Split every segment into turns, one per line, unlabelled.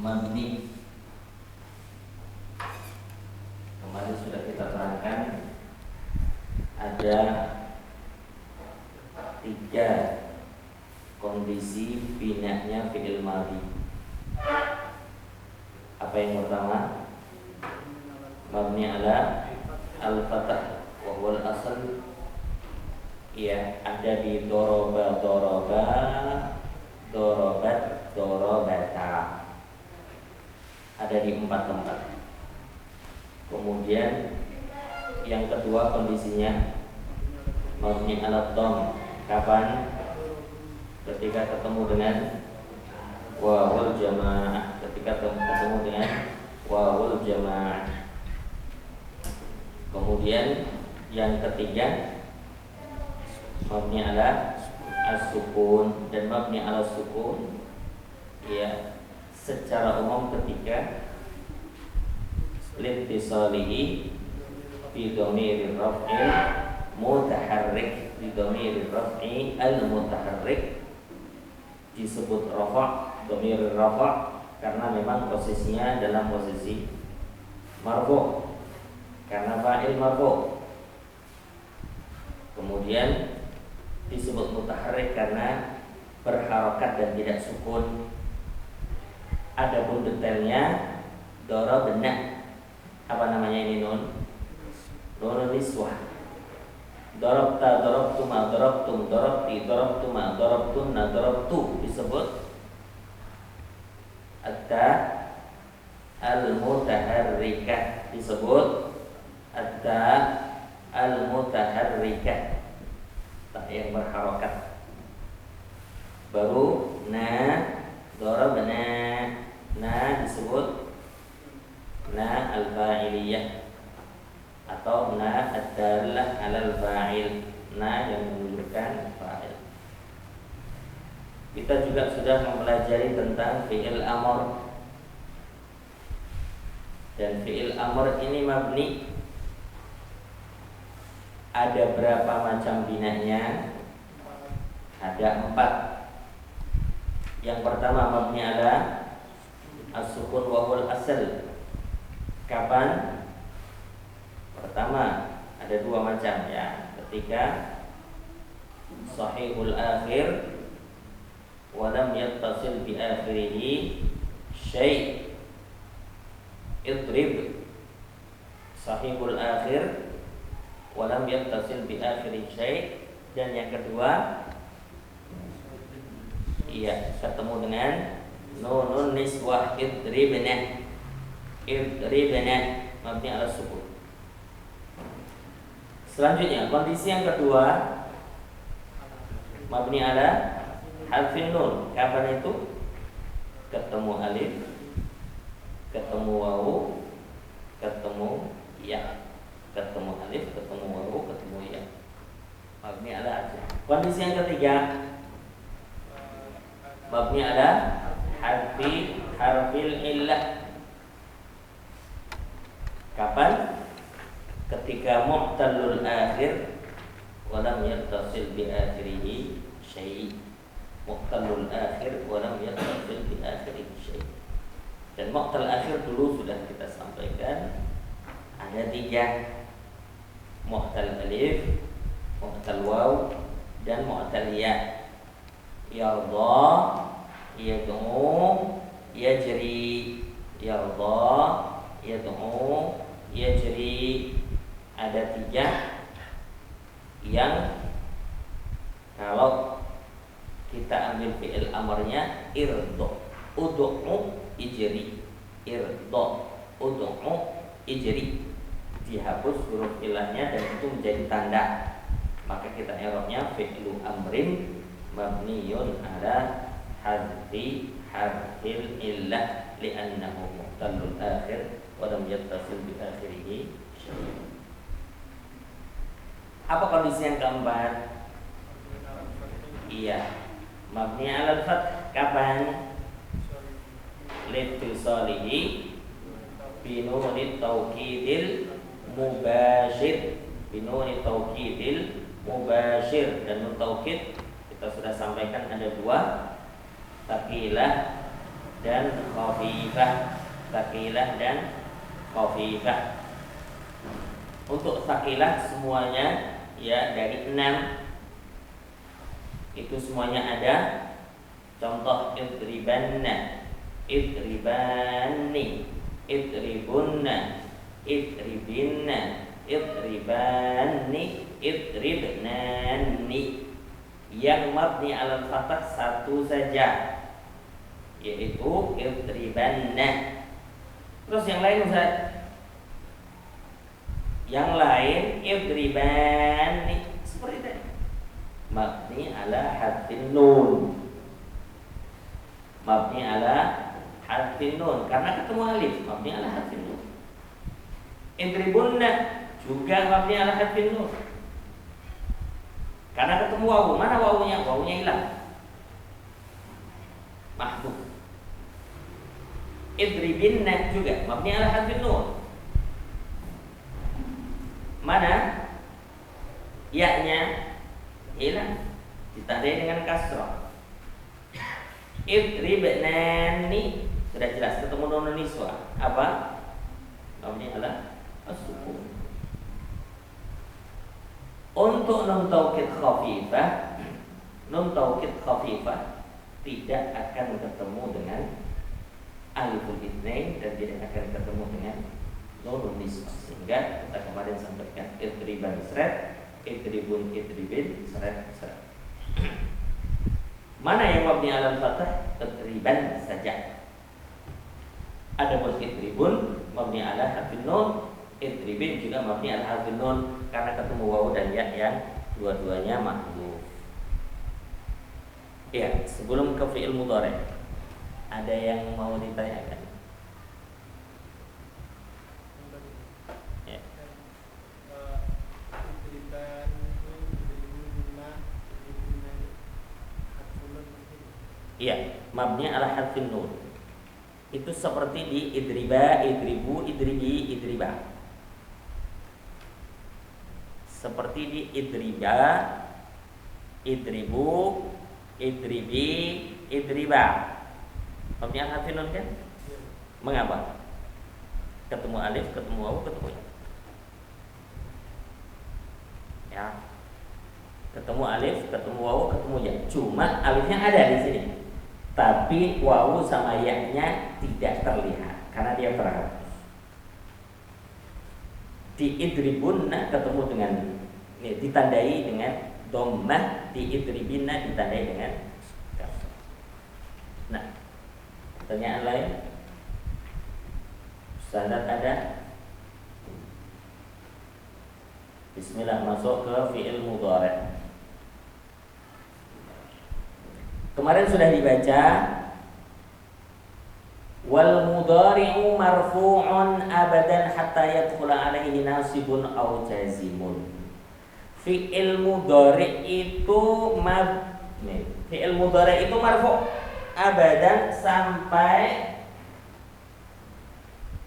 mabni. Kemarin sudah kita terangkan ada 3 kondisi binanya fi'il madhi. Apa yang pertama? Mabni ala al-fath wa huwa al-asl. Ya, ada di doroba, dorobat, dorobata. Ada di 4 tempat. Kemudian yang kedua kondisinya mabni ala dhamma. Kapan? Ketika ketemu dengan wawul jamaah. Ketika ketemu dengan wawul jamaah. Kemudian yang ketiga mabni ala as-sukun. Dan mabni ala sukun ya secara umum ketika litisalihi bi dhamir raf'il mutaharrik, bi dhamir raf'i al-mutaharrik disebut rafa', dhamir rafa' karena memang posisinya dalam posisi marfu' karena fa'il marfu'. Kemudian disebut mutaharrik karena berharokat dan tidak sukun. Adapun detailnya darabna, apa namanya ini nun? Nun niswah. Darabta, darabtuma, darabtum, darabti, darabtuma, darabtunna, darabtu disebut atta al-mutaharrikah, disebut atta al-mutaharrikah, tak yang berharokat. Baru na, darabna, na disebut na al-fa'iliyah atau na ad-dallah 'alal fa'il, na yang menunjukkan fa'il. Kita juga sudah mempelajari tentang fi'il amr. Dan fi'il amr ini mabni. Ada berapa macam binanya? Ada 4. Yang pertama mabni ala as-sukun wa huwal asl. Kapan? Pertama ada 2 macam ya. Ketika sahihul akhir wa lam yattasil bi akhirih syai'. Idrib sahihul akhir wa lam yattasil bi akhirih syai'. Dan yang kedua iya ketemu dengan nunun niswah, idribna, idribna mabni ala sukun. Selanjutnya kondisi yang kedua mabni ala harfin nun. Kapan itu? Ketemu alif, ketemu wawu, ketemu ya, ketemu alif, ketemu wawu, ketemu ya, mabni ala aja. Kondisi yang ketiga mabni ala harfil illah. Kapan? Ketika mu'tallul akhir wa lam yattasil bi akhirih syai'. Mu'tallul akhir wa lam yattasil bi akhirih syai'. Dan mu'tal akhir dulu sudah kita sampaikan ada 3. Mu'tal alif, mu'tal waw, dan mu'tal ya. Yardha, yad'u, yajri. Yardha, yad'u, yajri. Ada 3 yang kalau kita ambil fi'il amarnya irdo, ud'u, ijri. Irdo, ud'u, ijri. Dihapus huruf ilahnya dan itu menjadi tanda. Maka kita i'rabnya fi'lu amrin mabniyun ala hadfi harfil illah li'annahu mu'tallul akhir wa lam yattasil bi akhirih syai'. Apa kondisi yang keempat? Iya, mabni ala al-fath. Kapan? Litisalihi binunit taukidil mubashir, binunit taukidil mubashir. Dan nun taukid kita sudah sampaikan ada 2, taqilah dan khafifah. Tsaqilah dan khafifah. Untuk tsaqilah semuanya ya dari 6 itu semuanya ada. Contoh idribanna, idribani, idribunna, idribinna, idribani, idribnani. Yang mabni alal fathah satu saja, yaitu idribanna. Terus yang lain Ustaz? Yang lain idribani seperti tadi, mabni ala hadfin nun. Mabni ala hadfin nun karena ketemu alif, mabni ala hadfin nun. Idribunna juga mabni ala hadfin nun karena ketemu wawu. Mana wawunya? Wawunya hilang, mahdhuf. Idribinna juga mabni ala hadfin nun. Mana ya-nya? Hilang, ditandai dengan kasrah. Idribnani sudah jelas ketemu nun niswa. Apa? Mabni ala as-sukun. Untuk nun taukid khafifah, nun taukid khafifah tidak akan ketemu dengan aliful itsnain dan tidak akan ketemu dengan nun niswa. Sehingga kita kemarin sampaikan idriban seret, idribun, idribin seret. Mana yang mabni alal fathah? Idriban saja. Adapun idribun mabni ala harfin nun, idribin juga mabni ala harfin nun karena ketemu wawu dan ya yang dua-duanya mahdhuf. Ya, sebelum ke fi'il mudhari, ada yang mau ditanyakan? Ya. Iya, mabni ala harfin nun. Itu seperti di idriba, idribu, idribi, idriba. Seperti di idriba, idribu, idribi, idriba. Mabni ala harfin nun kan? Mengapa? Ketemu alif, ketemu wawu, ketemu ya. Ketemu alif, ketemu wawu, ketemu ya. Cuma alifnya ada di sini, tapi wawu sama ya-nya tidak terlihat karena dia terhapus. Di idribunna ketemu dengan ditandai dengan dhammah, di idribinna ditandai dengan kasrah. Nah, pertanyaan lain? Standar ada? Bismillah, masuk ke fi'il mudhari'. Kemarin sudah dibaca wal mudhari'u marfu'un abadan hatta yadkhula alaihi nasibun aw jazimun. Fi'il mudhari' itu fi'il mudhari' itu marfu' abadan sampai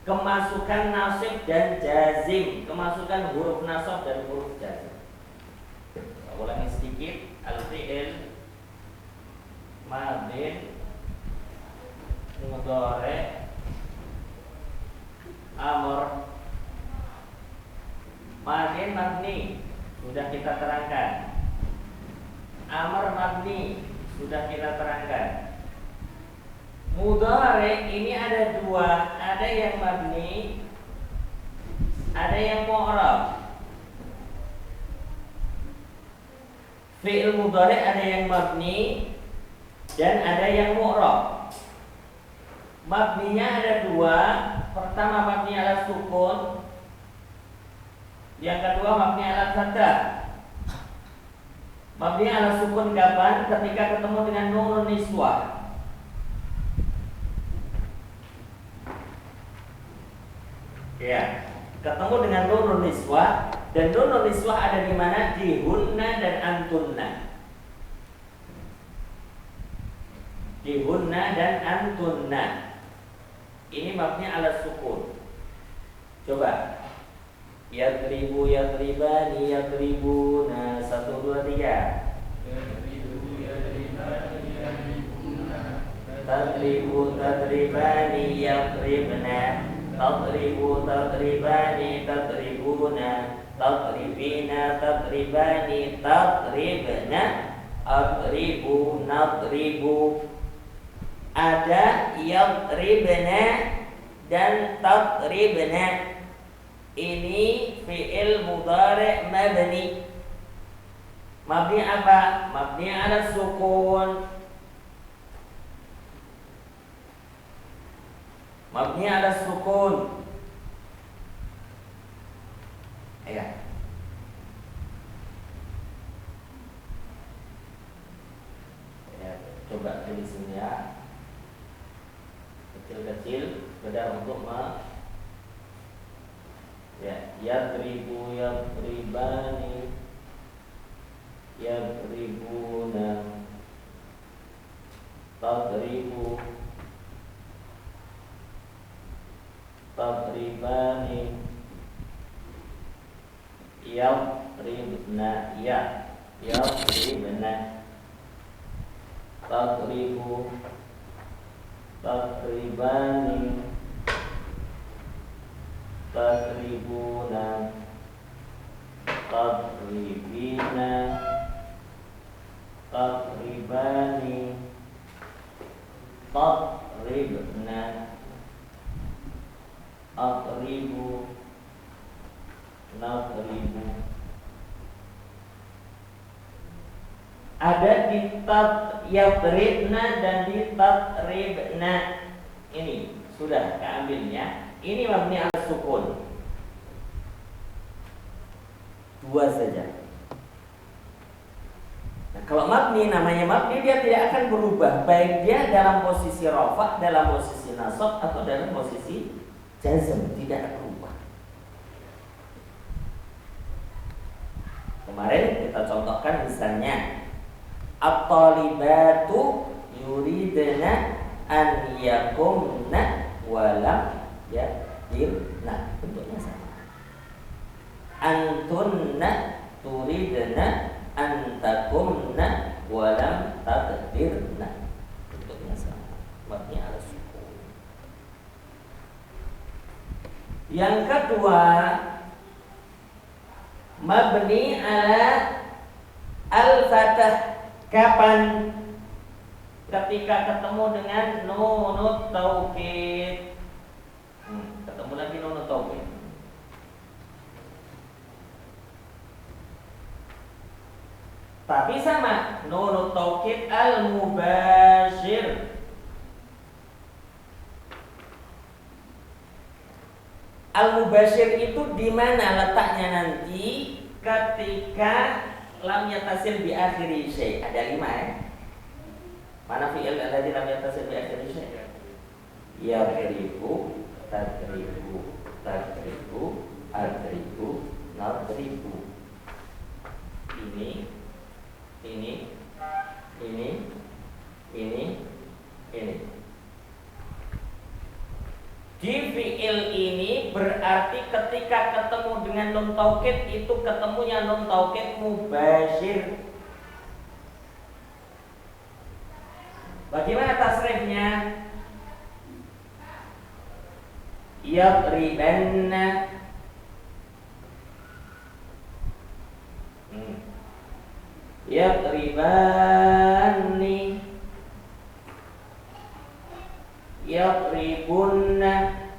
kemasukan nasib dan jazim, kemasukan huruf nasab dan huruf jazim. Ulangi sedikit. Al-fi'il madin mudhari' amr madin mabni sudah kita terangkan. Amr mabni sudah kita terangkan. Mudhari' ini ada dua, ada yang mabni, ada yang mu'rab. Fi'il mudhari' ada yang mabni dan ada yang mu'rab. Mabninya ada dua. Pertama mabni ala sukun, yang kedua mabni ala fathah. Mabni ala sukun kapan? Ketika ketemu dengan nunun niswah. Ya, ketemu dengan nunun niswah, dan nunun niswah ada di mana? Di hunna dan antunna. Di hunna dan antunna. Ini mabni ala sukun. Coba. Yadribu, yadribani, yadribuna. 1, 2, 3. Yadribu, yadribani, yadribuna. tadribu tadribani yadribna, tadribu tadribani tadribuna, tadribina tadribani tadribna, adribu nadribu. Ada yadribna dan tadribna. Ini fi'il mudhari' mabni. Mabni apa? Mabni ala sukun. Mabni ala sukun. Ya. Ya, coba tulis sini ya. Kecil-kecil, sekedar untuk ya, yadribu yadribani yadribuna, tadribu tadribani yadribna, ya yadribna, tadribu tadribani tadribuna, tadribina tadribani tadribna, adribu nadribu. Ada di yadribna dan di tadribna. Ini sudah keambilnya. Ini mabni ala sukun. Dua saja. Nah, kalau mabni, namanya mabni, dia tidak akan berubah, baik dia dalam posisi rafa', dalam posisi nasab, atau dalam posisi jazm, tidak berubah. Kemarin kita contohkan misalnya, at-talibatu yuridna an yakumna walam yadirna, bentuknya sama. Antunna turidna antakumna walam taqdirna, bentuknya sama. Mabni ala sukun. Yang kedua, mabni ala al-fathah. Kapan? Ketika ketemu dengan nunut taukid. Ketemu lagi nunut taukid. Tapi sama, nunut taukid al-mubashir. Al-mubashir itu di mana letaknya nanti ketika lam yatasil bi akhiri syai'. Ada 5 ya. Mana fi'il alladzi lam yatasil bi akhiri syai'? Yadribu, tadribu, tadribu, adribu, nadribu. Ini. Di fi'il ini berarti ketika ketemu dengan nun taukid itu ketemunya nun taukid mubashir. Bagaimana tasrifnya? Yadribanna, yadribani, yadribunna,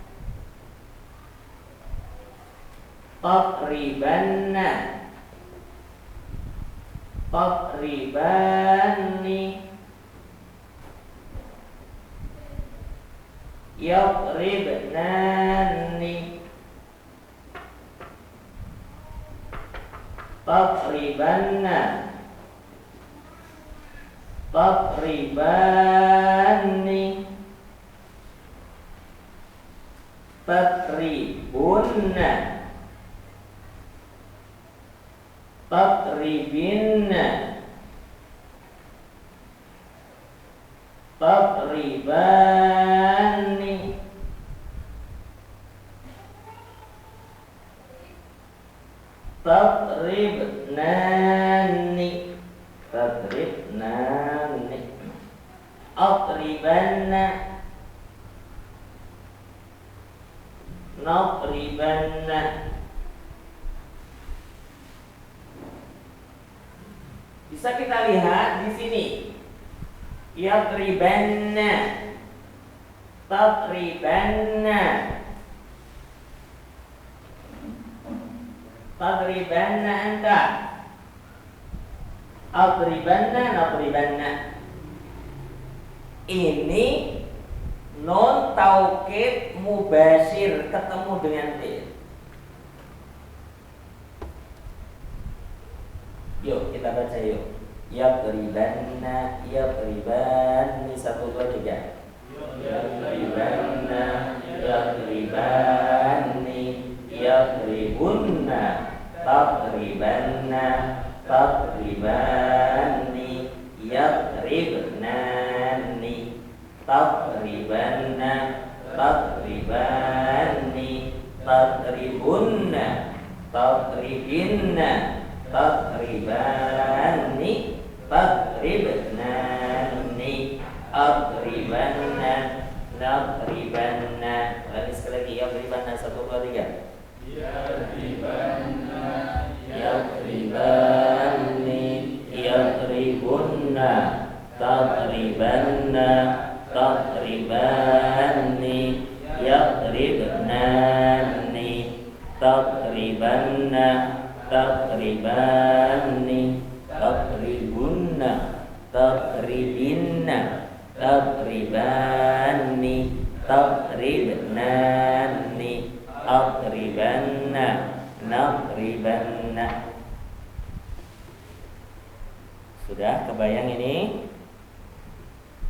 tadribanna, tadribani, yadribnani, tadribanna, tadribani, tadribunna, tadribinna, tadribani, tadribnani, tadribnani, nadribanna, nadribanna. Bisa kita lihat di sini. Yadribanna, tadribanna, tadribanna anta, adribanna, nadribanna. Ini non taukid mubashir ketemu dengan fi'il. Yuk kita baca yuk. Yadribanna, yadribanni, 1, 2, 3. Yadribanna, yadribanni, yadribunna, tadribanna, tadribanni, yadribnani, tadribanna, tadribanni, tadribunna, tadribinna, tadribanni, tadribnani, adribanna, nadribanna. Lagi sekali lagi, yadribanna, 1, 2, 3. Yadribanna, yadribanni, yadribunna, tadribanna, tadribanni, yadribnani, tadribanna, tadribanni, tadribunna, tadribinna, tadribanni, tadribnani, adribanna, nadribanna. Sudah kebayang ini?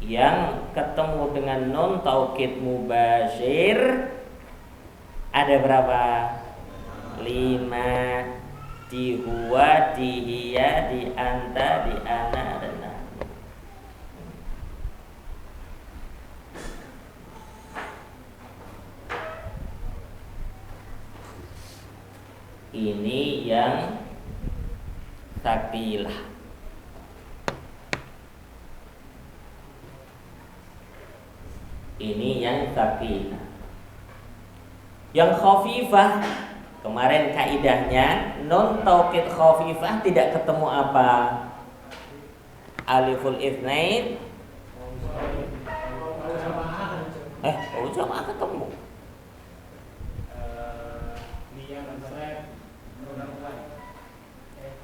Yang ketemu dengan nun taukid mubashir ada berapa? 5. Di huwa, di hiya, di anta, di ana, dan nahnu. Ini yang sakilah. Ini yang sakilah. Yang khafifah, kemarin kaidahnya nun taukid khafifah tidak ketemu apa? Aliful itsnain. Jamaah ketemu.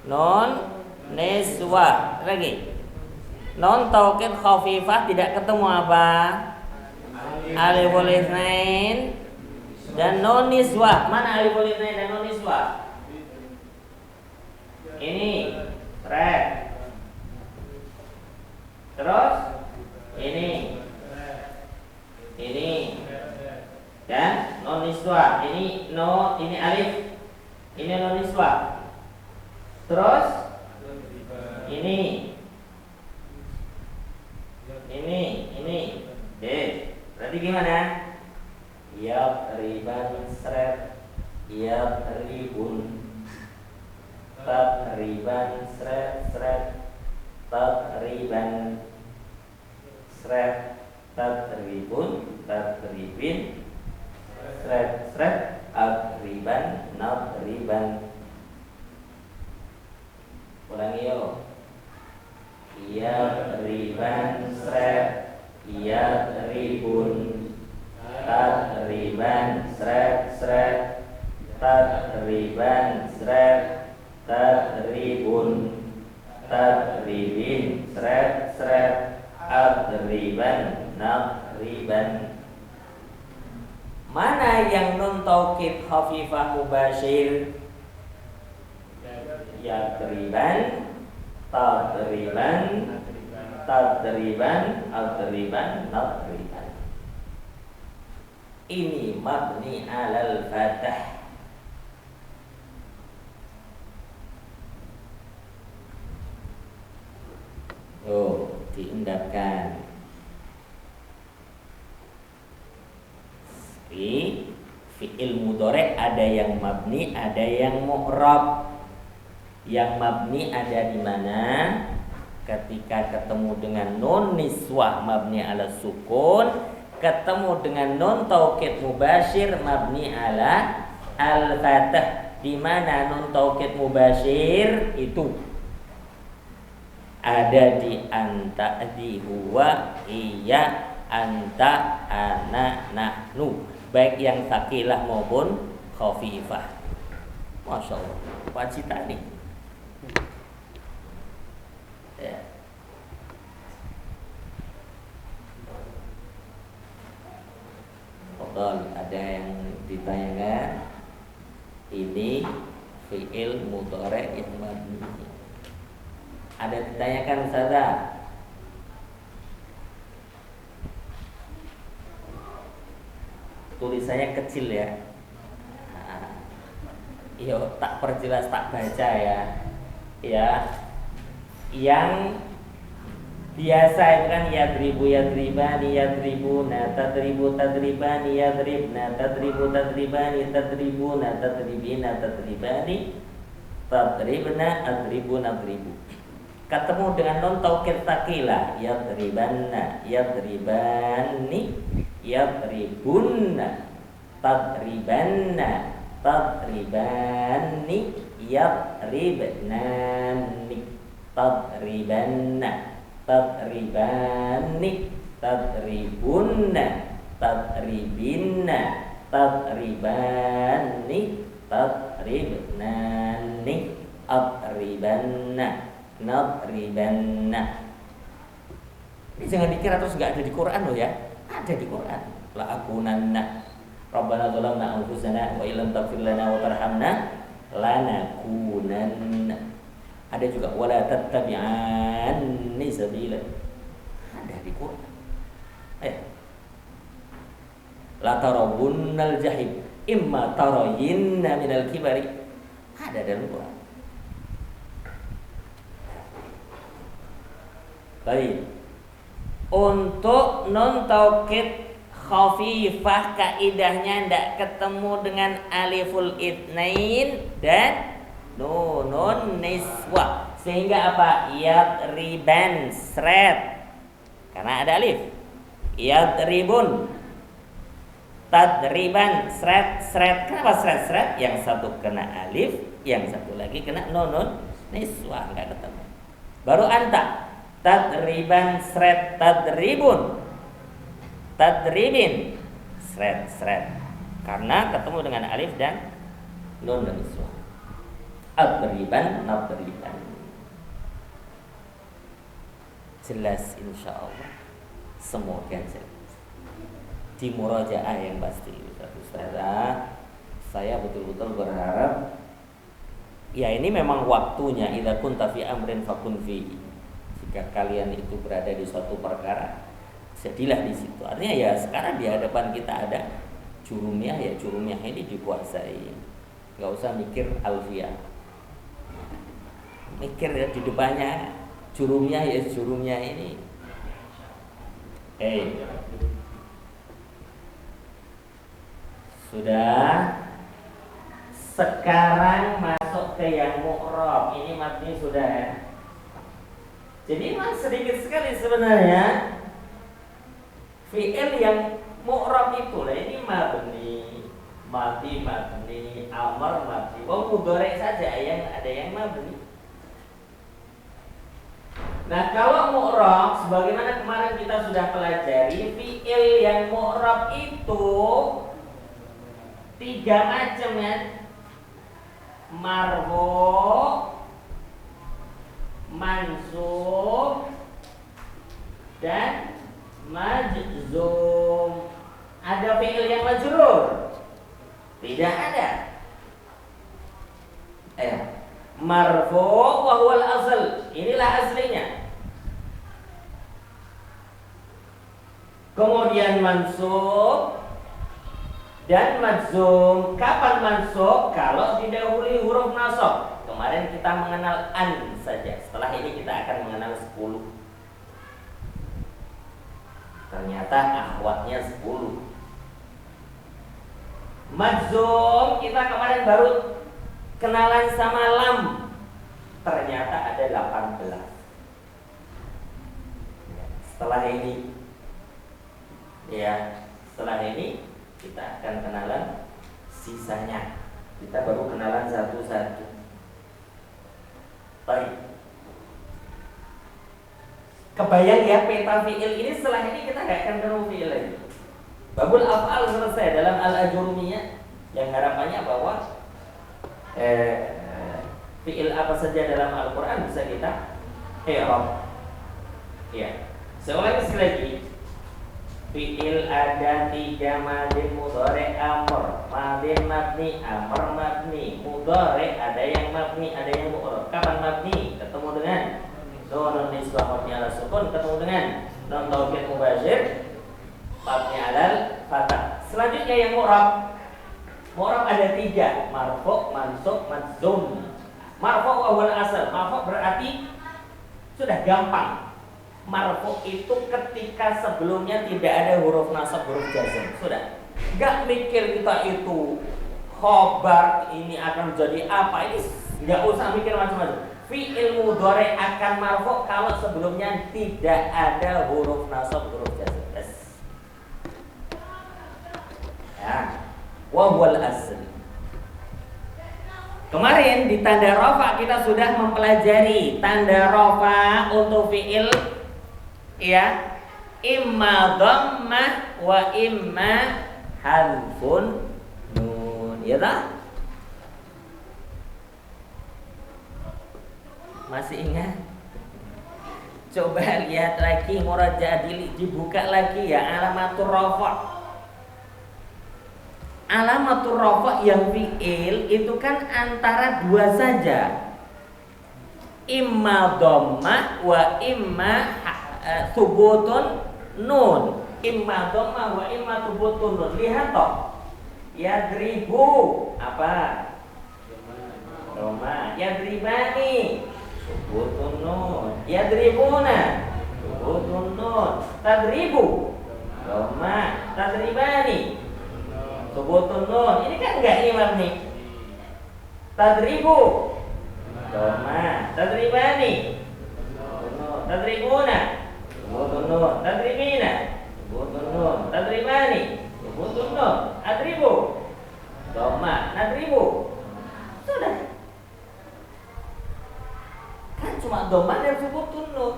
Non niswa lagi. Non taukid khafifah tidak ketemu apa? Aliful itsnain dan non niswa. Mana aliful itsnain dan non niswa? Ini red. Terus ini dan non niswa. Ini no, ini alif. Ini non niswa. Terus ini D. Berarti gimana? Yadriban sret, yadribun, tadriban sret, tadriban sret, tadribun, tadribin, sret, adriban, nadriban. Ulangi yuk. Yadriban sret, yadribun, tadriban sret, tadriban sret, tadribun, tadribin sret, adriban, nadriban. Mana yang nun taukid khafifah mubashir? Yadriban, tadriban, tadriban, adriban, nadriban. Ini mabni alal fathah. Diendapkan. Fi'il mudhari' ada yang mabni, ada yang mu'rab. Yang mabni ada di mana? ketika ketemu dengan nun niswah mabni ala sukun, ketemu dengan nun taukid mubasyir mabni ala al-fathah, di mana nun taukid mubasyir itu ada di anta, di huwa, iya, anta, ana, nahnu, baik yang sakilah maupun khafifah. Masya Allah, wajita nih. Ya. Betul, ada yang ditanyakan. Ini fi'il mudhari' yang mabni. Ada ditanyakan saja. Tulisannya kecil ya. Iya, tak perjelas, tak baca ya. Ya. Yang biasa itu kan yadribu yadribani yadribuna tadribu tadribani yadribna tadribu tadribani tadribuna tadribina tadribani tadribna adribuna adribu. Ketemu dengan non taukid takilah yadribanna yadribani yadribunna tadribanna tadribani yadribnani tadribanna tadribani tadribunna tadribinna tadribani tadribnani adribanna nadribanna. Ini jangan dikira terus nggak ada di Quran loh ya, ada di Quran. La akunanna Rabbana zalamna anfusana wa illam taghfir lana wa tarhamna lanakunanna. Ada juga wala tattabi'anni sabila. Ada di Quran. La tarabunnal jahim imma tarayinna minal kibari. Ada dalam Quran. Baik. Untuk non taukid khafifah kaidahnya ndak ketemu dengan aliful itsnain dan nunun niswah, sehingga apa? Yadriban sret karena ada alif. Yadribun tadriban sret. Kenapa sret? Yang satu kena alif, yang satu lagi kena nunun niswah, enggak ketemu. Baru anta tadriban sret tadribun tadribin sret karena ketemu dengan alif dan nun niswah. Adriban nadriban. Jelas insyaallah, semoga jelas di murajaah yang pasti. Ustazah, saya betul-betul berharap ya ini memang waktunya. Idza kunta fi amrin fakun fihi. Jika kalian itu berada di suatu perkara, jadilah di situ. Artinya ya sekarang di hadapan kita ada jurumiyah, ya jurumiyah ini dikuasai. Gak usah mikir alfiyah, mikir ya di depannya jurumiyah, ya jurumiyah ini. Sudah. Sekarang masuk ke yang mu'rab. Ini mabni sudah ya. Jadi memang sedikit sekali sebenarnya fi'il yang mu'rab itu lah. Ini mabni, mati mabni, amar mabni. Mudhari saja yang ada yang mabni. Nah, kalau mu'rab sebagaimana kemarin kita sudah pelajari, fi'il yang mu'rab itu 3 macam ya. Marfu', mansub, dan majzum. Ada fi'il yang majrur? Tidak ada. Marfu' wa huwal asl. Inilah aslinya. Kemudian mansub dan majzum. Kapan mansub? Kalau didahului huruf nasab. Kemarin kita mengenal an saja. Setelah ini kita akan mengenal 10. Ternyata akhwatnya 10. Majzum kita kemarin baru kenalan sama lam. Ternyata ada 18. setelah ini. Ya, setelah ini kita akan kenalan sisanya. Kita baru kenalan satu-satu. Baik. Kebayang ya peta fi'il ini, setelah ini kita nggak akan ketemu fi'il lagi. Babul af'al selesai dalam al-ajurumiyah, yang harapannya bahwa fi'il apa saja dalam Al-Quran bisa kita i'rab. Ya. Saya ulangi sekali lagi. Fi'il ada 3: madin, mudhari', amr. Madin mabni, amr mabni, mudhari' ada yang mabni, ada yang mu'rab. Kapan mabni? Ketemu dengan nunun nisbah mabni ala sukun, ketemu dengan nun taukid mubashir mabni alal fathah. Selanjutnya yang mu'rab. Mu'rab ada 3: marfu', mansub, majzum. Marfu' wa huwal asal. Marfu' berarti sudah gampang. Marfu itu ketika sebelumnya tidak ada huruf nasab, huruf jazm. Sudah, nggak mikir kita itu khobar ini akan menjadi apa, ini nggak usah mikir macam-macam. Fi'il mudhari akan marfu kalau sebelumnya tidak ada huruf nasab, huruf jazm. Ya, wa huwal asl. Kemarin di tanda rafa kita sudah mempelajari tanda rafa untuk fi'il, ya, imma dhammah wa imma hadfun nun, ya tak? Masih ingat? Coba lihat lagi, murajaah, dibuka lagi ya alamatur rafa. Alamatur rafa yang fi'il itu kan antara 2 saja. Imma dhammah wa imma thubutun nun. Imma dhammah wa imma thubutun nun. Lihat toh. Yadribu apa? Dhamma. Yadribani thubutun nun. Yadribuna thubutun nun. Tadribu dhamma. Tadribani thubutun nun. Ini kan enggak imam nih. Tadribu dhamma. Tadribani tadribuna thubutun nun. Tadribina thubutun nun. Tadribani thubutun nun. Adribu dhamma. Nadribu. Sudah. Kan cuma dhamma dan thubutun nun.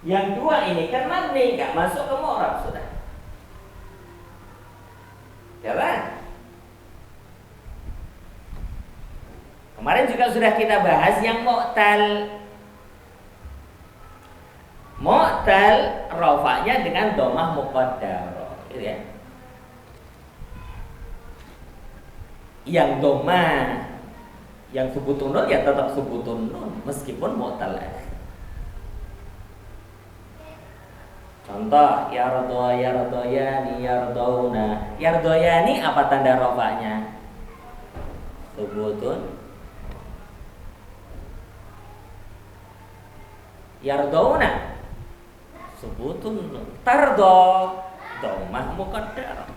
Yang 2 ini kan mabni, enggak masuk ke mu'rab. Sudah. Ya kan? Kemarin juga sudah kita bahas yang mu'tal. Mu'tal rafa'nya dengan dhammah muqaddarah, gitu ya. Yang dhammah, yang subutun nun ya tetap subutun nun meskipun mu'tal. Contoh, yardo, yardoyani, yardauna. Yardoyani apa tanda rafa'nya? Subutun. Yardauna subutun. Tardo dhammah muqaddarah.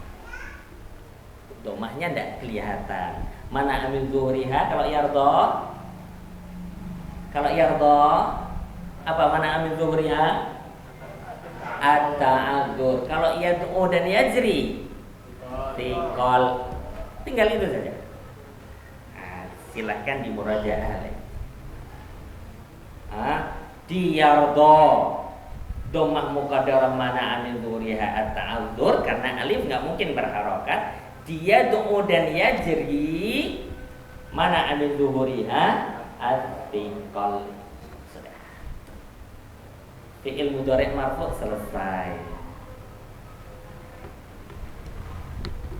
Dhammahnya tidak kelihatan. Mana amin zuhriha kalau yardo? Kalau yardo apa mana amin zuhriha? At-ta'adzur. Kalau yad'u dan yajri tiqal. Tinggal itu saja. Nah, silahkan dimurajaah. Diyardo dhammah muqaddarah mana amin dzuriha at-ta'adzur karena alif enggak mungkin berharokat. Diyad'u dan yajri mana amin dzuriha at-tiqal. Fi'il mudhari' marfu' selesai.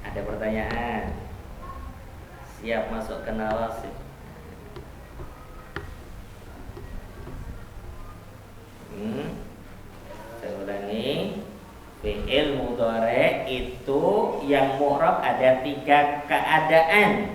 Ada pertanyaan? Siap masuk ke nawasib? Saya ulangi. Fi'il mudhari' itu yang mu'rab ada 3 keadaan.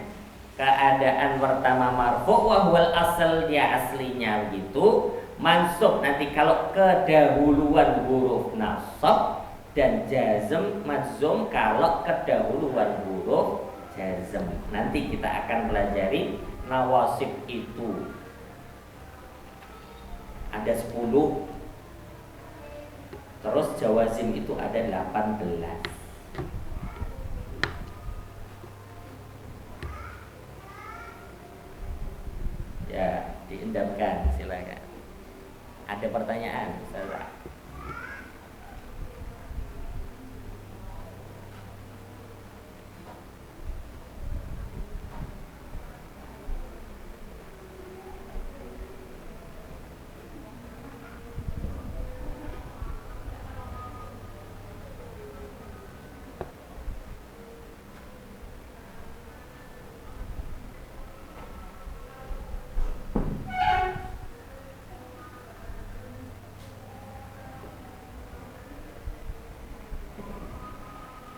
Keadaan pertama marfu' wa huwal asal, dia aslinya gitu. Mansub nanti kalau kedahuluan huruf nasab, dan jazm majzum kalau kedahuluan huruf jazm. Nanti kita akan pelajari nawasib itu ada 10 Terus jawazim itu ada 18. Ya, diendamkan silakan. Ada pertanyaan, Ustazah?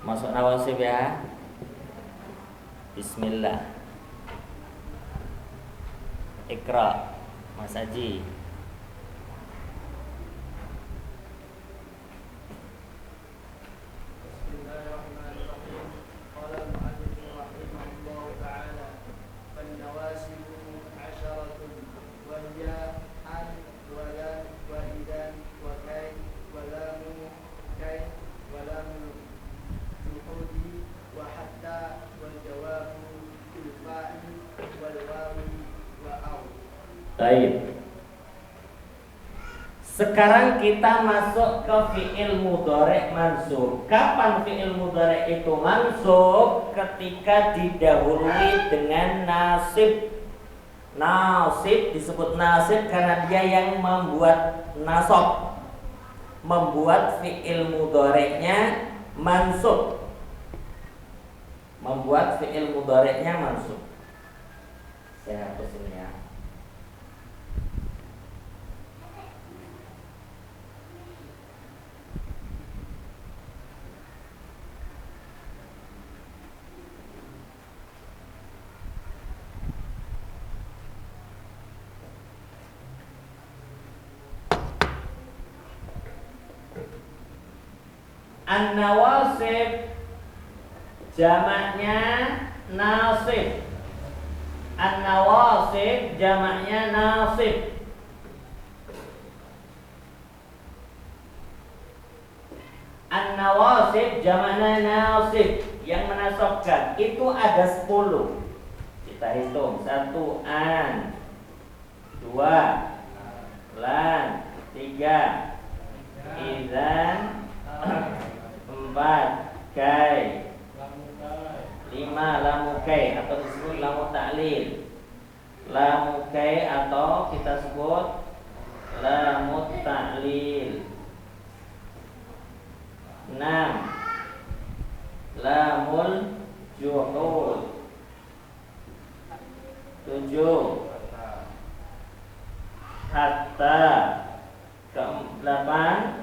Masuk nawasib ya. Bismillah. Iqra, Mas Haji. Baik. Sekarang kita masuk ke fi'il mudhari' mansub. Kapan fi'il mudhari' itu mansub? Ketika didahului dengan nasib. Nasib disebut nasib karena dia yang membuat nasab, membuat fi'il mudhari'nya mansub, membuat fi'il mudhari'nya mansub. Saya hapus ini ya. An-nawasib jamaknya nasib. An-nawasib jamaknya nasib. An-nawasib jamaknya nasib. Yang menasabkan itu ada 10. Kita hitung. 1 an, 2 lan, 3 idzan, 4 kai, 5 lamukai atau disebut lamu ta'lil, lamukai atau kita sebut lamu ta'lil, 6 lamul juhud, 7 hatta, 8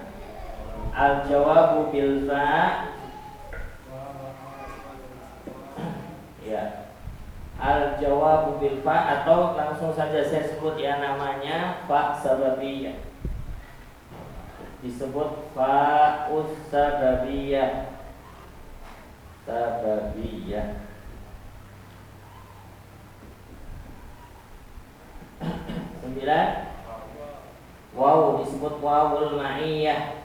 al-jawabu bil fa, ya, al-jawabu bil fa atau langsung saja saya sebut ya namanya fa sababiyah, disebut fa'us sababiyah, sababiyah. 9 waw disebut wawul ma'iyah.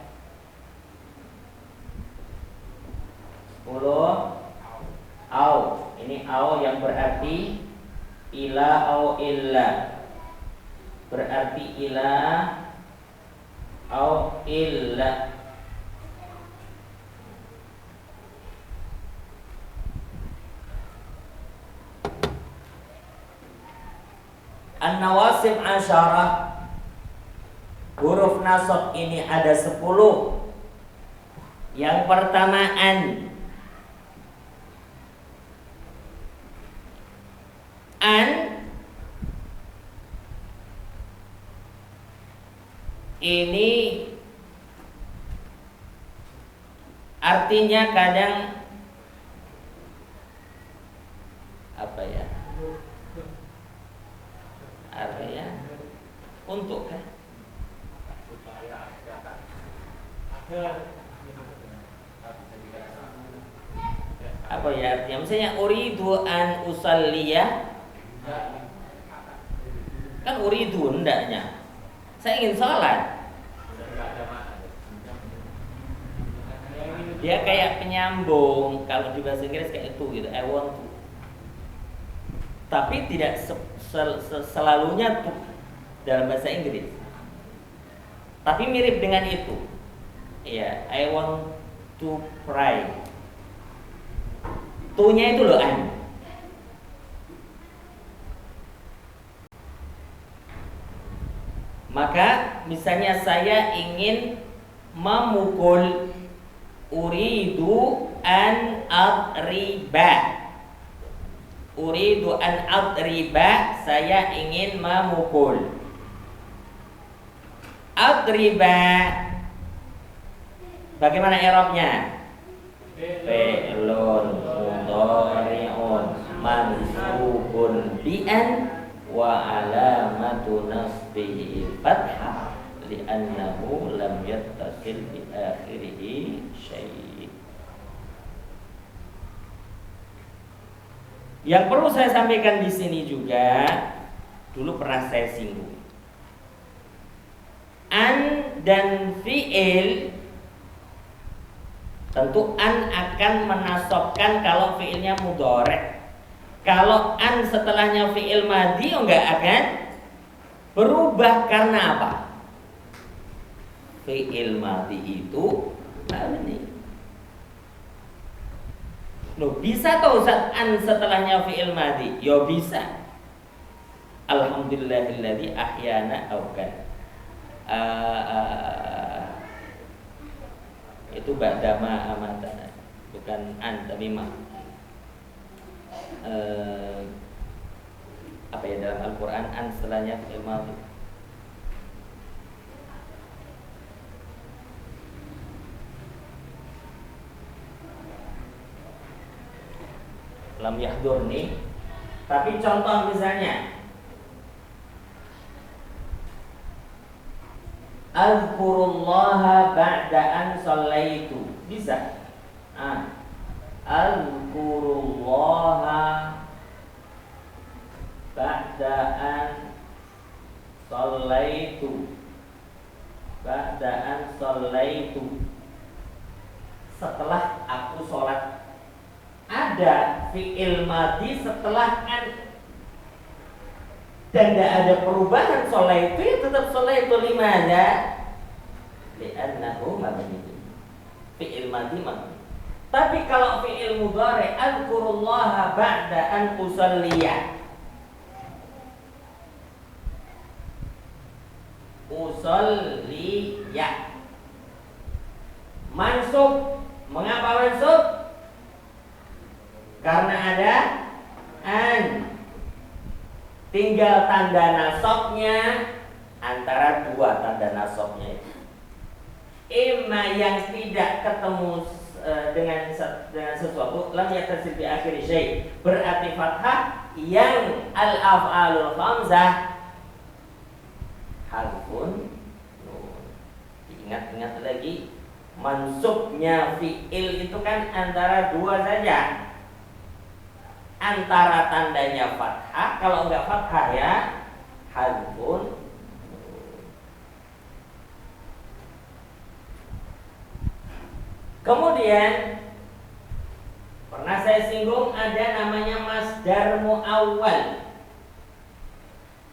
10 au, ini au yang berarti ila au illa, berarti ila au illa. An-nawasib asyarah, huruf nasab ini ada 10. Yang pertama an. An ini artinya kadang apa ya? Artinya untuk kan? Apa ya artinya? Misalnya uridu an usalliyah, kan uridu hendaknya saya ingin sholat. Dia kayak penyambung. Kalau di bahasa Inggris kayak itu gitu, I want to. Tapi tidak selalunya tuh dalam bahasa Inggris. Tapi mirip dengan itu. Ya, I want to fry. To-nya itu loh an. Maka misalnya saya ingin memukul, uridu an adriba. Uridu an adriba, saya ingin memukul. Adriba, bagaimana i'rabnya? Fi'lun mudhari'un mansubun bi an wa alamatu nasbihi fathah li'annahu lam yattasil bi akhirih syai'. Yang perlu saya sampaikan di sini juga, dulu pernah saya singgung. An dan fi'il, tentu an akan menasobkan kalau fi'ilnya mudhari'. Kalau an setelahnya fi'il madhi enggak akan berubah. Karena apa? Fi'il madhi itu mabni. Loh, bisa tau Ustaz an setelahnya fi'il madhi? Ya bisa. Alhamdulillahilladzi ahyana awkan. Itu ba'dama amatana, bukan an tapi ma. Apa ya dalam Al-Quran an setelahnya fi'il madhi? Lam yahdurni. Tapi contoh misalnya azkurullaha ba'da an shallaitu, bisa. Azkurullaha ba'da an shallaitu. Ba'da an shallaitu, setelah aku sholat. Ada fi'il madhi setelah an dan tidak ada perubahan. Shallaitu ya tetap shallaitu. Limana? Li'annahu mabni. Fi'il madhi mabni. Tapi kalau fi'il mudhari', azkurullaha ba'da an usalliya. Usalliya mansub. Mengapa mansub? Karena ada an. Tinggal tanda nasabnya antara dua tanda nasabnya itu. Imma yang tidak ketemu dengan sesuatu, lam yattasil bi akhir syai', berarti fathah. Yang al-af'alul khamsah harfun nun. Diingat-ingat lagi, mansubnya fi'il itu kan antara dua saja. Antara tandanya fathah, kalau enggak fathah ya harfun. Kemudian pernah saya singgung ada namanya masdar muawwal.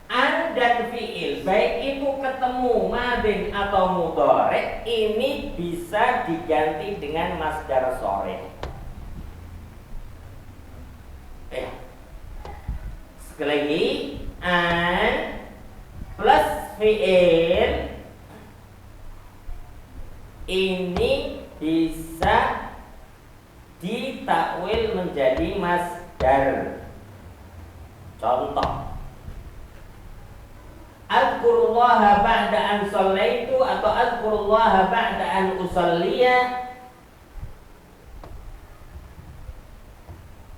An dan fi'il, baik itu ketemu madin atau mudhari', ini bisa diganti dengan masdar sharih. Sekali lagi, an plus fi'il ini bisa ditakwil menjadi masdar. Contoh, azkurullaha ba'da an shallaitu atau azkurullaha ba'da an usalliya.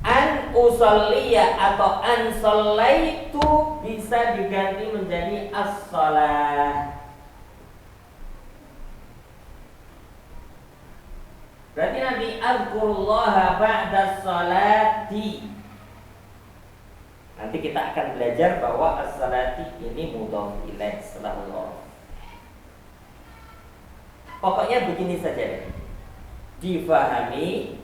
An usalliya atau an shallaitu bisa diganti menjadi as-shalah. Berarti nanti azkurullaha ba'da sholati. Nanti kita akan belajar bahwa as-salati ini mudhaf ilaih setelah Allah. Pokoknya begini saja. difahami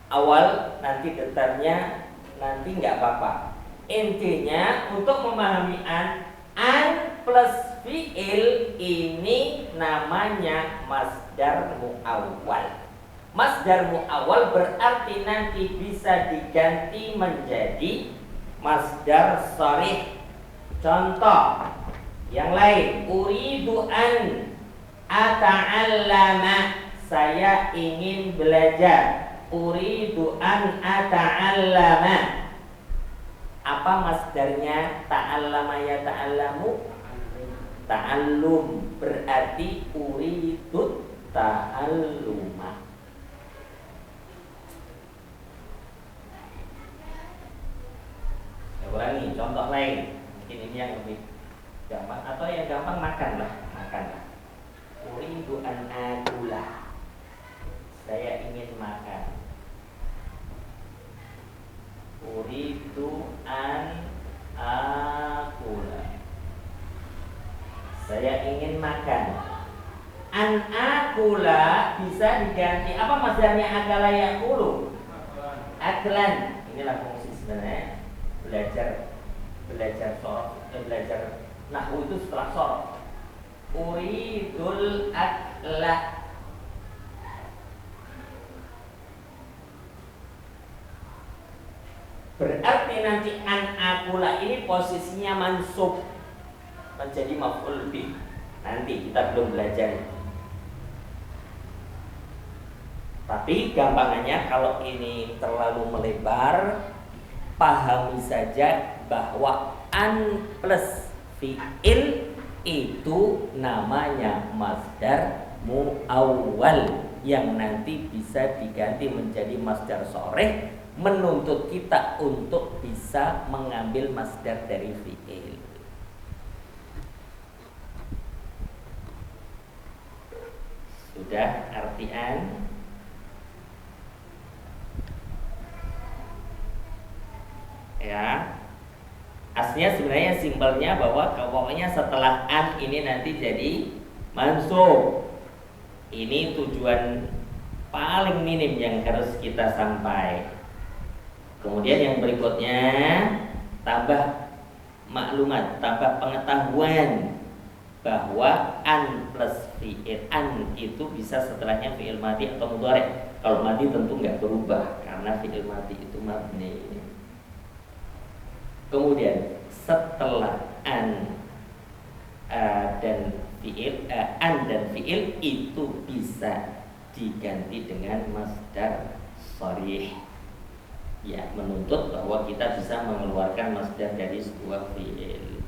awal, nanti detailnya nanti nggak apa-apa. Intinya untuk memahami an plus fi'il ini namanya masdar muawwal. Masdar muawwal berarti nanti bisa diganti menjadi masdar sharih. Contoh yang lain, uridu an ata'allama, saya ingin belajar. Uridu an ata'allama. Apa masdarnya? Ta'allama ya ta'allamu, ta'allum, berarti uridu ta'alluma. Ulangi contoh lain, mungkin ini yang lebih gampang, atau yang gampang makan lah. Uridu an akula, saya ingin makan. Uridu an akula, saya ingin makan. An akula bisa diganti apa masdarnya? Akala yakulu, aklan. Inilah fungsi sebenarnya belajar sorof, belajar nahwu itu setelah sorof. Uridul akla, berarti nanti an akula ini posisinya mansub menjadi maf'ul bih. Nanti kita belum belajar. Tapi gampangannya kalau ini terlalu melebar, pahami saja bahwa an plus fi'il itu namanya masdar muawwal yang nanti bisa diganti menjadi masdar sharih, menuntut kita untuk bisa mengambil masdar dari fi'il. Sudah artian? Ya, aslinya sebenarnya simpelnya bahwa pokoknya setelah an ini nanti jadi mansub. Ini tujuan paling minim yang harus kita sampai. Kemudian yang berikutnya, tambah maklumat, tambah pengetahuan bahwa an plus fi'il, an itu bisa setelahnya fi'il madi atau mudhari'. Kalau madi tentu nggak berubah karena fi'il madi itu mabni. Kemudian setelah an dan fi'il, an dan fi'il itu bisa diganti dengan masdar sharih. Ya, menuntut bahwa kita bisa mengeluarkan masdar dari sebuah fi'il.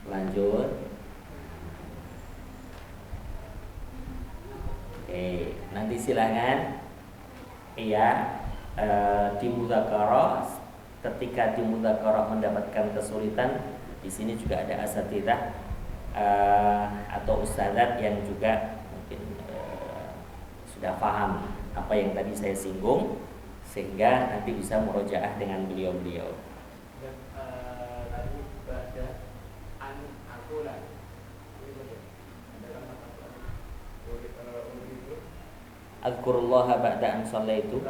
Lanjut. Nanti silakan ya di mudzakarah, ketika di mudzakarah mendapatkan kesulitan, di sini juga ada asatidzah atau ustadzat yang juga mungkin sudah paham apa yang tadi saya singgung, sehingga nanti bisa murojaah dengan beliau-beliau. Azkurullaha ba'da an shallaitu.
Jadi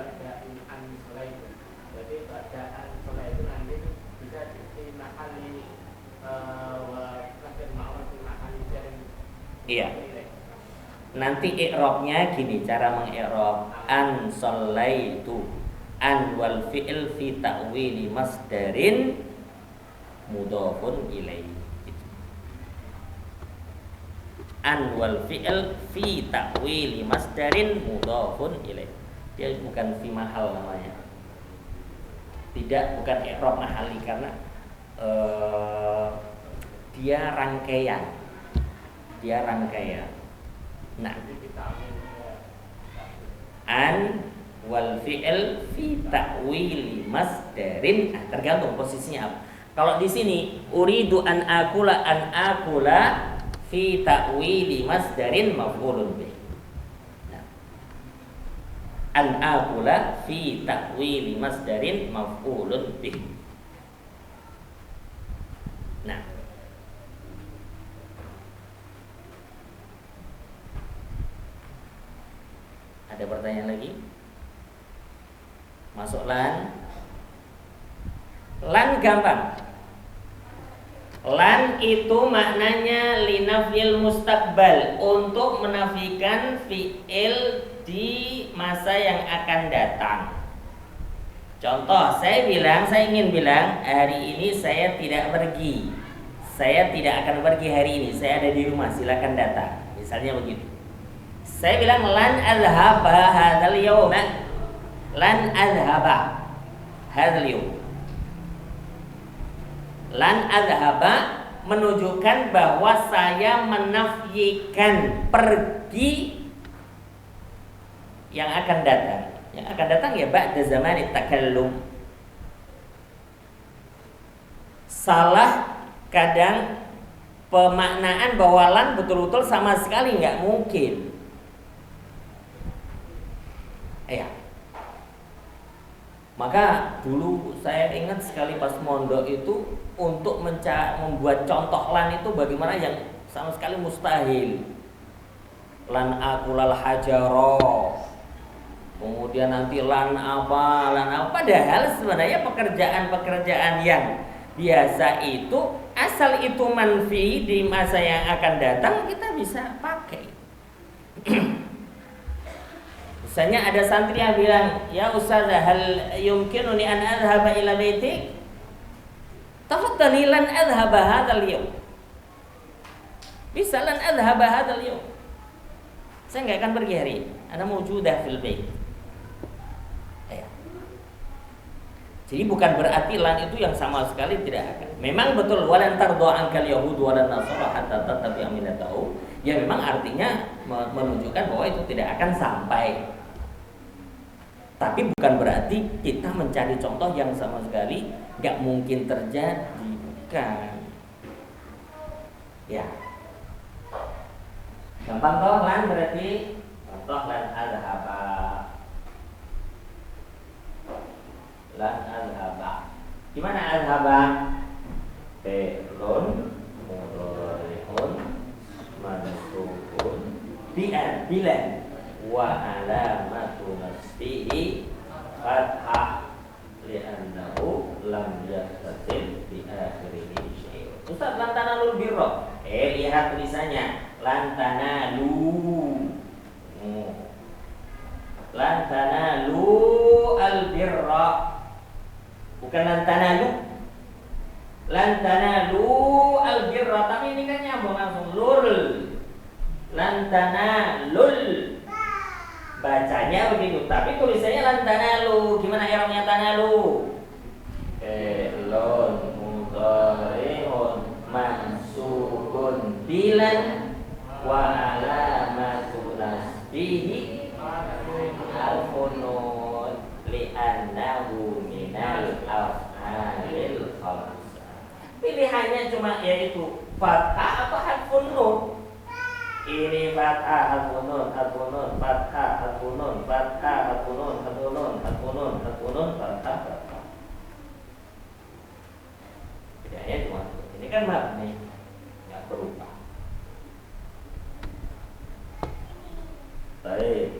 ba'da an shallaitu nanti bisa dimakali
iya. Nanti i'rabnya gini, cara mengi'rab an shallaitu, an wal fi'il fi ta'wili masdarin mudhafun ilaihi. An wal fi'il fi ta'wili masdarin mudhafun ilaih. Dia bukan fi mahal namanya. Tidak, bukan i'rab mahali karena dia rangkaian. Nah, an wal fi'il fi ta'wili masdarin, tergantung posisinya apa. Kalau di sini uridu an akula fi ta'wili masdarin maf'ulun bih. An akula fi ta'wili masdarin maf'ulun bih. Nah, ada pertanyaan lagi? Masuk lan. Lan gampang. Lan itu maknanya linafil mustaqbal, untuk menafikan fi'il di masa yang akan datang. Contoh, saya ingin bilang hari ini saya tidak pergi. Saya tidak akan pergi hari ini. Saya ada di rumah, silakan datang. Misalnya begitu. Saya bilang lan adhaba hadzal yaum. Lan adhaba hadzal yaum. Lan adhaba menunjukkan bahwa saya menafikan pergi yang akan datang. Yang akan datang ya ba'da zaman takallum. Salah kadang pemaknaan bahwa lan betul-betul sama sekali nggak mungkin. Ya. Maka dulu saya ingat sekali pas mondok itu untuk membuat contoh lan itu bagaimana yang sama sekali mustahil. Lan akulal hajaro. Kemudian nanti lan apa. Padahal sebenarnya pekerjaan-pekerjaan yang biasa itu asal itu manfi di masa yang akan datang kita bisa pakai. Misalnya ada santri yang bilang, ya ustazah, hal yumkinuni an adhaba ila baitik? Tafaddali lan adhaba hadzal yawm. Bisa lan adhaba hadzal yawm. Saya enggak akan pergi hari ini. Ana mawjudah fil bait. Ya. Jadi bukan berarti lan itu yang sama sekali tidak akan. Memang betul walan tardo ankal yahud walan nasara hatta tattabi'a millatahu. Ya memang artinya menunjukkan bahwa itu tidak akan sampai. Tapi bukan berarti kita mencari contoh yang sama sekali nggak mungkin terjadi, bukan. Ya. Gampang toh lan berarti contoh lan adhaba. Lan adhaba. Gimana adhaba? Fi'lun mudhari'un mansubun bila wa alamatu nasbihi fathah li'annahu lam yattasil bi akhirihi syai'. Ustaz, lan tanalul birra. Lihat tulisannya. Lan tanalu. Lan tanalu al birra. Bukan lan tanalu. Lan tanalu al birra, tapi ini kan nyambung langsung lul. Lan tanalul. Bacanya begitu, tapi tulisannya lan tanalu. Gimana i'rabnya tanalu? Fi'lun mudhari'un mansubun bilan wa alamatu nasbihi alfun nun li'annahu minal af'alil khamsah. Pilihannya cuma yaitu fathah atau harfun nun. Ini fathah harfun nun, fathah harfun nun, fathah harfun nun, fathah. Bedanya cuma ini kan mabni, nggak berubah. Baik.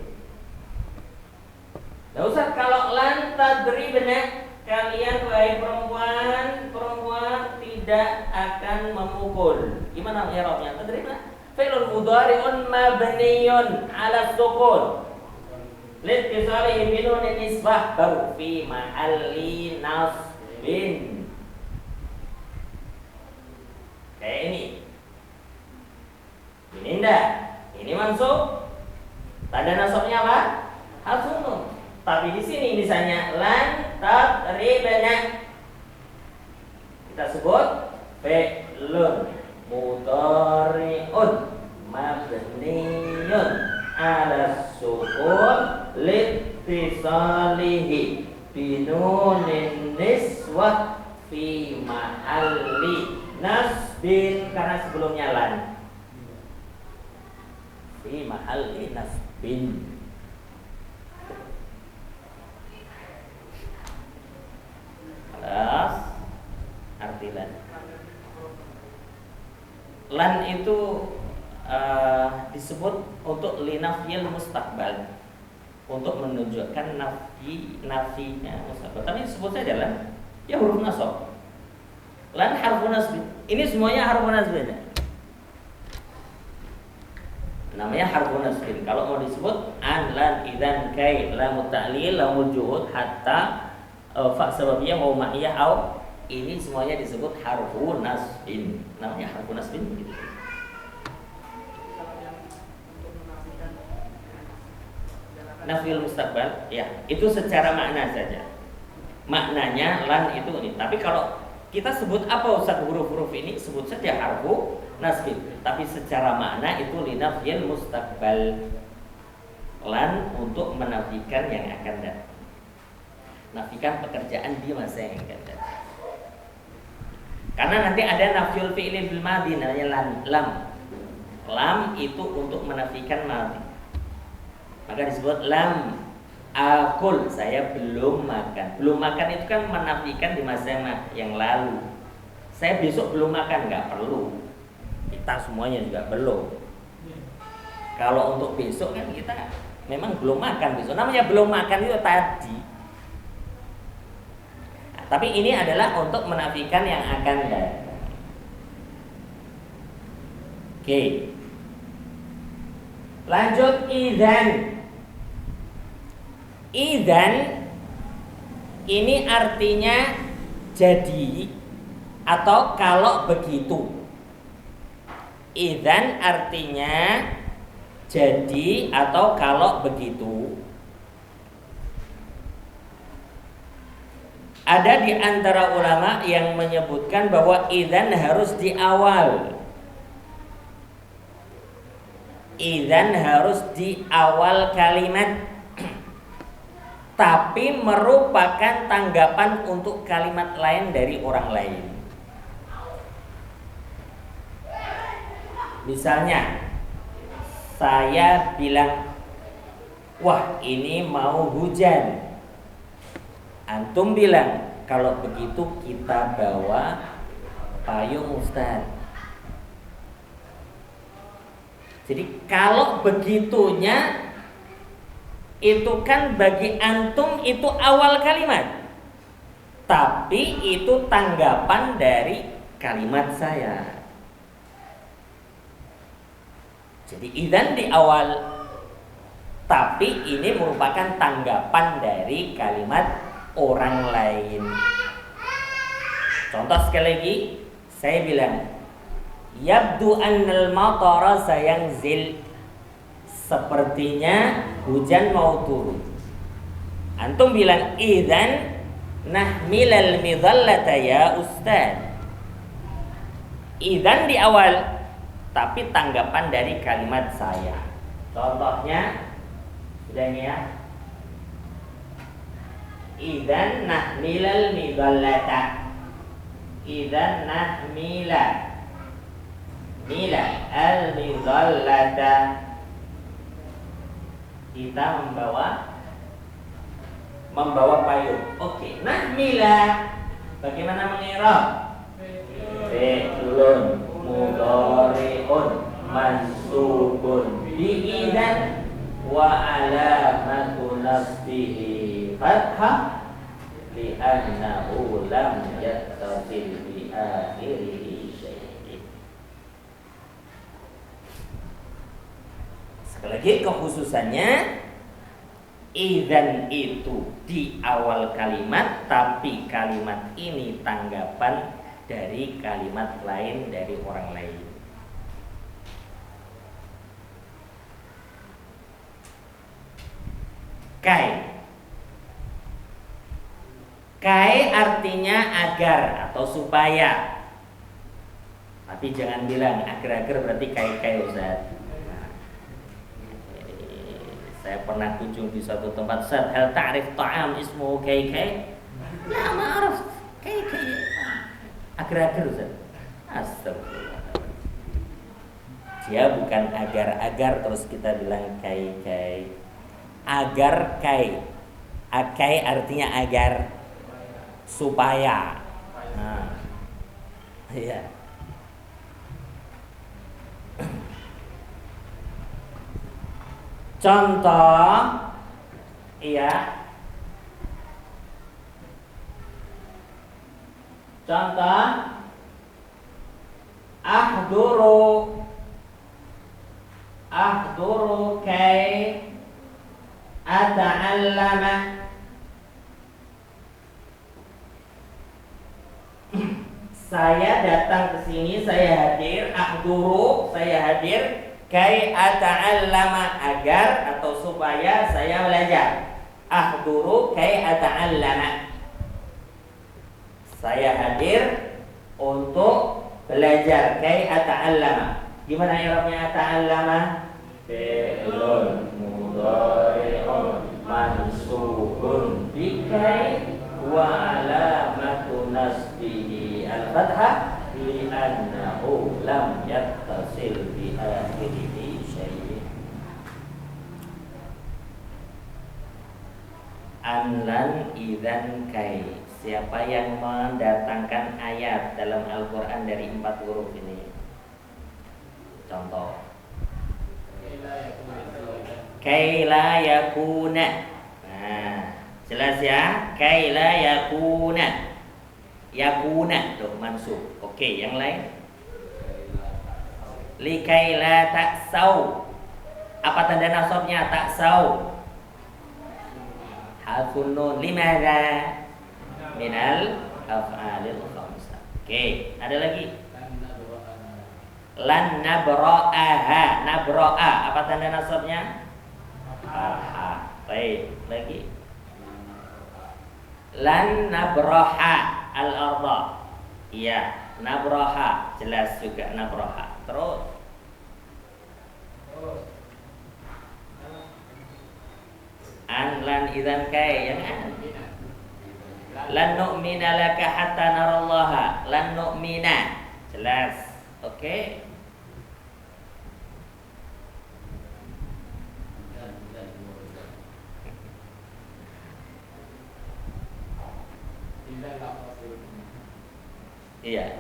Nah Ustaz, kalau lan tadribna, kalian wahai perempuan tidak akan memukul. Gimana i'rabnya tadribna? Fi'lun mudhari'un mabniyun 'ala sukun. Litisalihi bi nunin nisbah baru fi mahalli nasbin. Kayak ini. Ini enggak. Ini mansub. Tanda nasabnya apa? Harfun nun. Tapi di sini misalnya lan tadribna, kita sebut fi'lun mudhari'un mabniyun 'ala sukun litisalihi bi nunin niswah fi mahalli nasbin, karena sebelumnya lan. Fi mahalli nasbin. Kelas arti lan. Lan itu disebut untuk linafiyil mustaqbal, untuk menunjukkan nafinya mustaqbal. Tapi disebut saja lan, ya huruf nasab. Lan harfu nasb. Ini semuanya harfu nasb. Namanya harfu nasb. Kalau mau disebut an, lan, idzan, kai, lamut ta'lil, lamul juhud, hatta, fa sababiyah, wa ma'iyah, au, ini semuanya disebut harfu nasbin. Namanya harfu nasbin begitu. Nafil mustaqbal, ya itu secara makna saja. Maknanya lan itu ini. Tapi kalau kita sebut apa Ustaz huruf-huruf ini, sebut saja harfu nasbin. Tapi secara makna itu linafil mustaqbal. Lan untuk menafikan yang akan datang. Nafikan pekerjaan di masa yang akan datang. Karena nanti ada nafyul fi'li bil madhi namanya lam. Lam itu untuk menafikan madhi. Maka disebut lam akul, saya belum makan. Belum makan itu kan menafikan di masa yang lalu. Saya besok belum makan, nggak perlu. Kita semuanya juga belum. Kalau untuk besok kan kita memang belum makan besok. Namanya belum makan itu tadi. Nah, tapi ini adalah untuk menafikan yang akan datang. Oke. Lanjut idzan. Idzan ini artinya jadi atau kalau begitu. Idzan artinya jadi atau kalau begitu. Ada di antara ulama yang menyebutkan bahwa idzan harus di awal. Idzan harus di awal kalimat. Tapi merupakan tanggapan untuk kalimat lain dari orang lain. Misalnya, saya bilang, wah ini mau hujan. Antum bilang, kalau begitu kita bawa payung Ustaz. Jadi kalau begitunya itu kan bagi antum itu awal kalimat, tapi itu tanggapan dari kalimat saya. Jadi idzan di awal, tapi ini merupakan tanggapan dari kalimat orang lain. Contoh sekali lagi, saya bilang, yabdu annal matara sayanzil. Sepertinya hujan mau turun. Antum bilang idzan nahmilal midhallata ya Ustaz. Idzan di awal, tapi tanggapan dari kalimat saya. Contohnya sudah ini ya. Idzan nahmilal midhallata. Idzan nahmila al midhallata. Kita membawa payung. Oke, nahmila. Bagaimana mengira? Fi'lun mudhari'un mansubun bi'idzan wa alamatu nasbihi fathah li'annahu lam yattasil bi akhirihi syai'in. Sekali lagi kekhususannya, idzan itu di awal kalimat, tapi kalimat ini tanggapan dari kalimat lain dari orang lain. Kai artinya agar atau supaya. Tapi jangan bilang agar-agar berarti kai-kai Ustaz. Saya pernah kunjung di suatu tempat, Ustaz, hal ta'rif ta'am ismu kai-kai? La ma'arif kai-kai. Agar-agar Ustaz. Astagfirullah. Dia bukan agar-agar terus kita bilang kai-kai. Agar kai. Akai artinya agar, supaya. Nah. Iya. Contoh, iya. Contoh, ahduru kai ata'allama. Saya datang ke sini, saya hadir, saya hadir kai ata'allama, agar atau supaya saya belajar. Ahduru kai ata'allama. Saya hadir untuk belajar. Kai ata'allama. Gimana i'rabnya ata'allama? Fi'lun mudhari'un mansubun bi kai wa alamatu nasbihi al-fathah li'annahu lam yattasil bi akhirihi syai'. Anlan idzan kai. Siapa yang mendatangkan ayat dalam Al-Quran dari 4 huruf ini? Contoh, kaila yakuna. Nah, jelas ya, kaila yakuna. Yakuna tuh mansub. Oke, yang lain? Li kaila taksau. Apa tanda nasabnya taksau? Harfun nun. Limadha? Minal af'alil khamsah. Oke, ada lagi? Lan nabra'aha. Nabra'a, apa tanda nasabnya? Fathah. Baik, lagi. Lan nabraha al-ardha. Iya, nabraha, jelas juga nabraha. Terus an lan idzan kai, yang an. Lan nu'mina laka hatta narallaha. Lan nu'mina, jelas. Oke. Iya.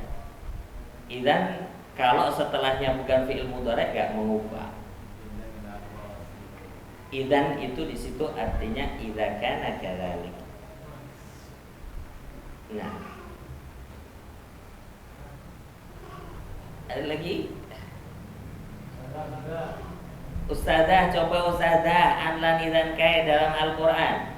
Idzan kalau setelahnya bukan fi'il mudhari' enggak mengubah. Idzan itu di situ artinya idza kana kadzalik. Nah, ada lagi? Ustazah, coba ustazah anlan idzan kai dalam Al-Quran.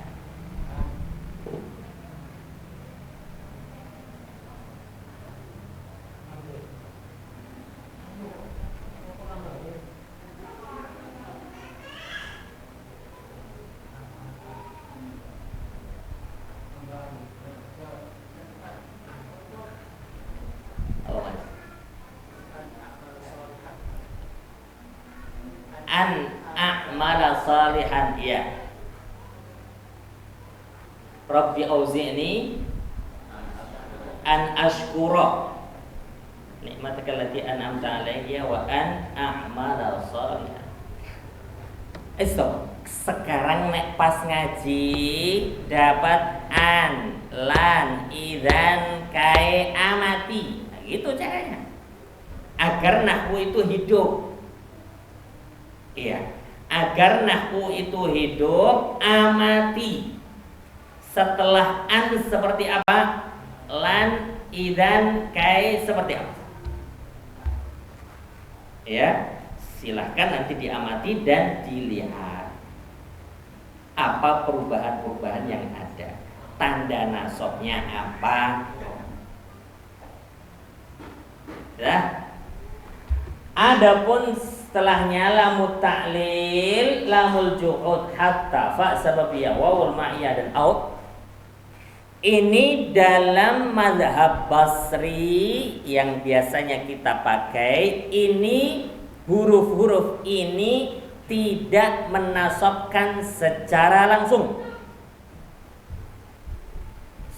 An a'mala salihan, ya. Rabbi auzi'ni an ashkura nikmataka allati an'amta alayya wa an a'mala salihan. Sekarang nek pas ngaji dapat an, lan, idzan, kai, amati. Nah, gitu caranya. Agar nahwu itu hidup. Iya, agar nahwu itu hidup, amati. Setelah an seperti apa? Lan, idzan, kai seperti apa? Ya, silahkan nanti diamati dan dilihat apa perubahan-perubahan yang ada. Tanda nasabnya apa? Ya. Adapun setelahnya lamut ta'lil, lamul juhud, hatta, fa, sababiyah, wawul ma'iyah dan out. Ini dalam mazhab Basri yang biasanya kita pakai, ini huruf-huruf ini tidak menasabkan secara langsung.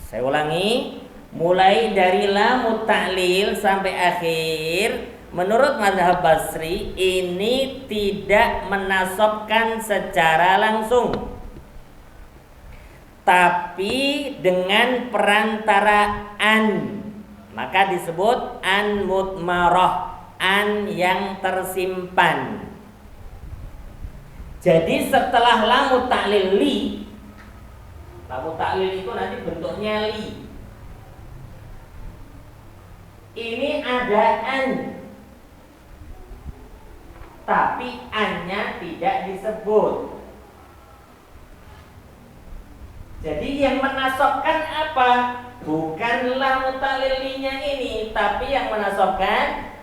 Saya ulangi, mulai dari lamut ta'lil sampai akhir. Menurut mazhab Basri ini tidak menasabkan secara langsung, tapi dengan perantara an, maka disebut an mutmarah, an yang tersimpan. Jadi setelah lamu ta'lil li, lamu ta'lil itu nanti bentuknya li. Ini ada an, tapi an-nya tidak disebut. Jadi yang menasobkan apa? Bukan lamu ta'lil li-nya ini, tapi yang menasobkan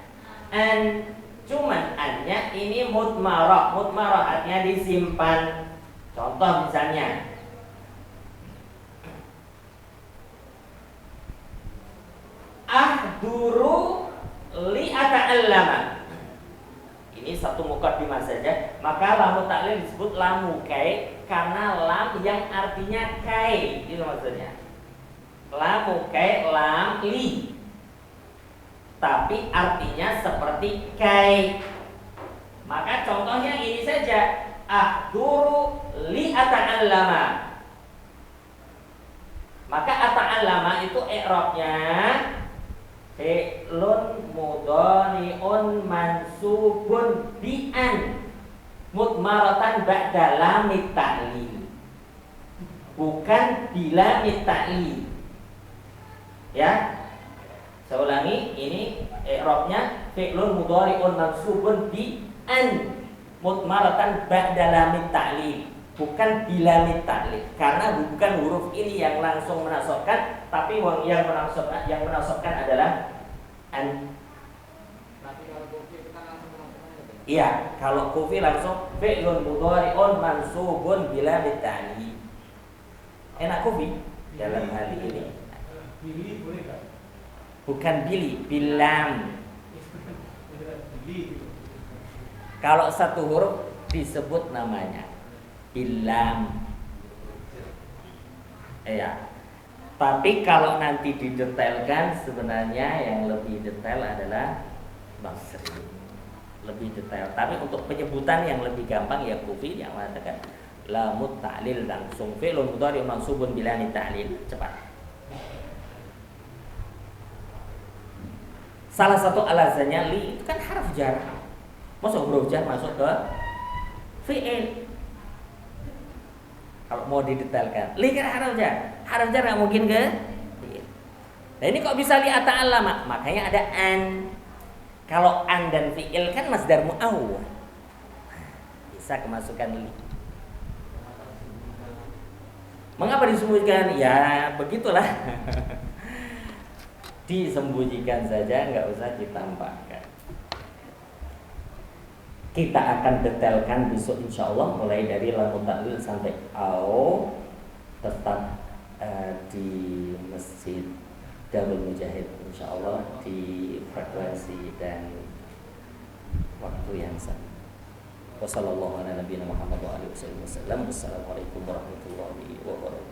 an. Cuman an-nya ini mudmarah. Mudmarah artinya disimpan. Contoh misalnya, ahduru li ata'allama. Ini satu mukaddimah saja. Maka lamu ta'lil disebut lamu kai karena lam yang artinya kai. Itu maksudnya. Lamu kai lam li, tapi artinya seperti kai. Maka contohnya ini saja, ahduru li ata'allama. Maka ata'allama itu i'rabnya fi'lun mudhari'un mansubun bi an mudmaratan ba'da lamit ta'lil, bukan bila mit ta'lil. Ya, saya ulangi, ini i'rabnya fi'lun mudhari'un mansubun bi an mudmaratan ba'da lamit ta'lil, bukan bila mit ta'lil, karena bukan huruf ini yang langsung menasabkan, tapi yang menasabkan adalah an.
Tapi kalau kufi kita langsung menasabkan.
Iya, kalau kufi langsung fi'lun mudhari'un mansubun bila mit ta'lil. Enak kufi dalam hal ini.
Bili boleh tak?
Bukan bili, bilam.
Bili itu.
Kalau satu huruf disebut namanya bilam. Iya. Tapi kalau nanti didetailkan, sebenarnya yang lebih detail adalah Basri. Lebih detail. Tapi untuk penyebutan yang lebih gampang ya kufi yang mengatakan lamut ta'lil langsung fi'lun mudhari' mansubun bila ta'lil. Cepat. Salah satu alasannya li itu kan harf jar. Masuk huruf jar masuk ke fi'il. Kalau mau didetailkan, li kan harf jar. Harf jar nggak mungkin ke fi'il. Nah ini kok bisa li ata'allama? Makanya ada an. Kalau an dan fi'il kan masdar mu'awwal. Bisa kemasukan li. Mengapa disembunyikan? Ya begitulah. Disembunyikan saja, nggak usah ditambahkan. Kita akan detailkan besok insya Allah mulai dari lamu ta'lil sampai au, tetap di Masjid Darul Mujahid insya Allah di frekuensi dan waktu yang sama. Wassalamualaikum warahmatullahi wabarakatuh.